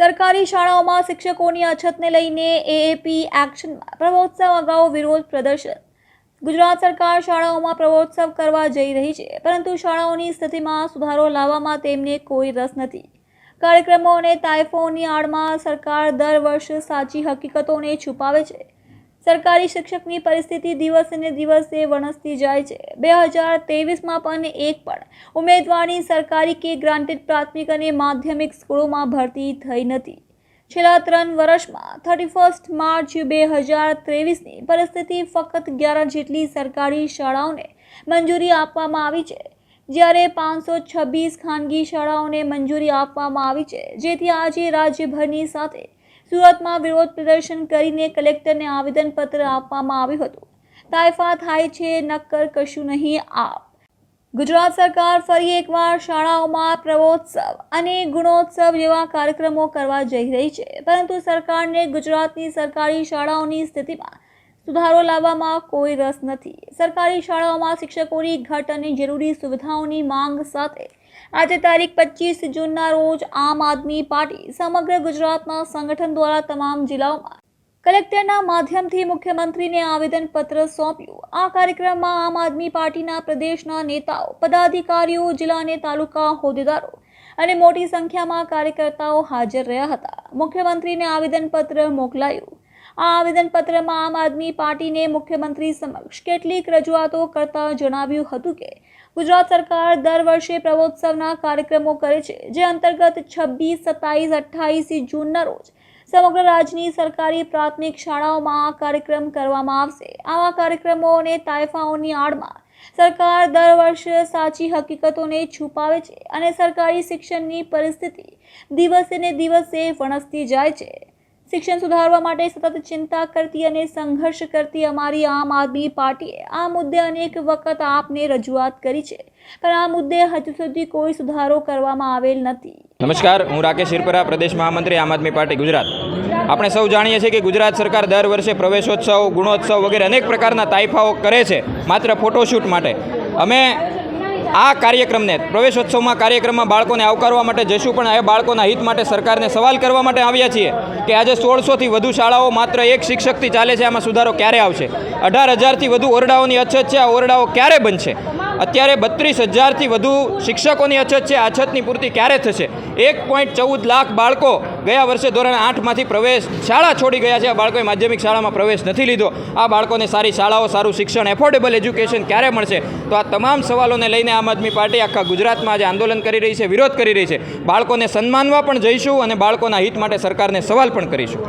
સરકારી શાળાઓમાં શિક્ષકોની અછતને લઈને એએપી એક્શનમાં પ્રવોત્સવ અગાઉ વિરોધ પ્રદર્શન। ગુજરાત સરકાર શાળાઓમાં પ્રવોત્સવ કરવા જઈ રહી છે, પરંતુ શાળાઓની સ્થિતિમાં સુધારો લાવવામાં તેમને કોઈ રસ નથી। કાર્યક્રમો અને તાઇફોની આડમાં સરકાર દર વર્ષે સાચી હકીકતોને છુપાવે છે। સરકારી શિક્ષકની પરિસ્થિતિ દિવસે ને દિવસે વણસતી જાય છે। 2023માં પણ એક પણ ઉમેદવારની સરકારી કે ગ્રાન્ટેડ પ્રાથમિક અને માધ્યમિક સ્કૂલોમાં ભરતી થઈ નથી। છેલ્લા 3 વર્ષમાં 31 માર્ચ 2023ની પરિસ્થિતિ ફક્ત 11 જેટલી સરકારી શાળાઓને મંજૂરી આપવામાં આવી છે, જ્યારે 526 ખાનગી શાળાઓને મંજૂરી આપવામાં આવી છે, જેથી આજે રાજ્યભરની સાથે સુરતમાં વિરોધ પ્રદર્શન કરીને કલેક્ટરને આવેદનપત્ર આપવામાં આવ્યું હતું। તાઇફા થાય છે, નક્કર કશું નહીં આપ। ગુજરાત સરકાર ફરી એકવાર શાળાઓમાં પ્રવોત્સવ અને ગુણોત્સવ જેવા કાર્યક્રમો કરવા જઈ રહી છે, પરંતુ સરકારને ગુજરાતની સરકારી શાળાઓની સ્થિતિમાં સુધારો લાવવામાં કોઈ રસ નથી। સરકારી શાળાઓમાં શિક્ષકોની ઘટ અને જરૂરી સુવિધાઓની માંગ સાથે આજે તારીખ 25 જૂનના રોજ આમ આદમી પાર્ટી સમગ્ર ગુજરાતના સંગઠન દ્વારા તમામ જિલ્લાઓમાં કલેક્ટરના માધ્યમથી મુખ્યમંત્રીને આવેદનપત્ર સોંપ્યું। આ કાર્યક્રમમાં આમ આદમી પાર્ટીના પ્રદેશના નેતાઓ, પદાધિકારીઓ, જિલ્લા અને તાલુકા હોદ્દેદારો અને મોટી સંખ્યામાં કાર્યકર્તાઓ હાજર રહ્યા હતા। મુખ્યમંત્રીને આવેદનપત્ર મોકલાયું। આ આવેદનપત્રમાં આમ આદમી પાર્ટીને મુખ્યમંત્રી સમક્ષ કેટલીક રજૂઆતો કરતા જણાવ્યું હતું કે ગુજરાત સરકાર દર વર્ષે પ્રવોત્સવના કાર્યક્રમો કરે છે, જે અંતર્ગત 26, 27, 28 જૂનના રોજ સમગ્ર રાજ્યની સરકારી પ્રાથમિક શાળાઓમાં આ કાર્યક્રમ કરવામાં આવશે। આવા કાર્યક્રમો અને તાઇફાઓની આડમાં સરકાર દર વર્ષે સાચી હકીકતોને છુપાવે છે અને સરકારી શિક્ષણની પરિસ્થિતિ દિવસે ને દિવસે વણસતી જાય છે। શિક્ષણ સુધારવા માટે સતત ચિંતા કરતી અને સંઘર્ષ કરતી અમારી આમ આદમી પાર્ટીએ આ મુદ્દે અનેક વખત આપને રજૂઆત કરી છે, પણ આ મુદ્દે હજુ સુધી કોઈ સુધારો કરવામાં આવેલ નથી। નમસ્કાર, હું રાકેશ શિરપરા, પ્રદેશ મહામંત્રી આમ આદમી પાર્ટી ગુજરાત। આપણે સૌ જાણીએ છીએ કે ગુજરાત સરકાર દર વર્ષે પ્રવેશોત્સવ, ગુણોત્સવ વગેરે અનેક પ્રકારના તાઇફાઓ કરે છે માત્ર ફોટોશૂટ માટે। અમે આ કાર્યક્રમને પ્રવેશોત્સવમાં કાર્યક્રમમાં બાળકોને આવકારવા માટે જશું, પણ એ બાળકોના હિત માટે સરકારને સવાલ કરવા માટે આવ્યા છીએ કે આજે 1600થી વધુ શાળાઓ માત્ર એક શિક્ષકથી ચાલે છે, આમાં સુધારો ક્યારે આવશે? 18,000થી વધુ ઓરડાઓની અછત છે, આ ઓરડાઓ ક્યારે બનશે? અત્યારે 32,000થી વધુ શિક્ષકોની અછત છે, આ અછતની પૂર્તિ ક્યારે થશે? 1.14 લાખ બાળકો ગયા વર્ષે ધોરણ 8માંથી શાળા છોડી ગયા છે। આ બાળકોએ માધ્યમિક શાળામાં પ્રવેશ નથી લીધો। આ બાળકોને સારી શાળાઓ, સારું શિક્ષણ, એફોર્ડેબલ એજ્યુકેશન ક્યારે મળશે? તો આ તમામ સવાલોને લઈને આમ આદમી પાર્ટી આખા ગુજરાતમાં આજે આંદોલન કરી રહી છે, વિરોધ કરી રહી છે। બાળકોને સન્માનવા પણ જઈશું અને બાળકોના હિત માટે સરકારને સવાલ પણ કરીશું।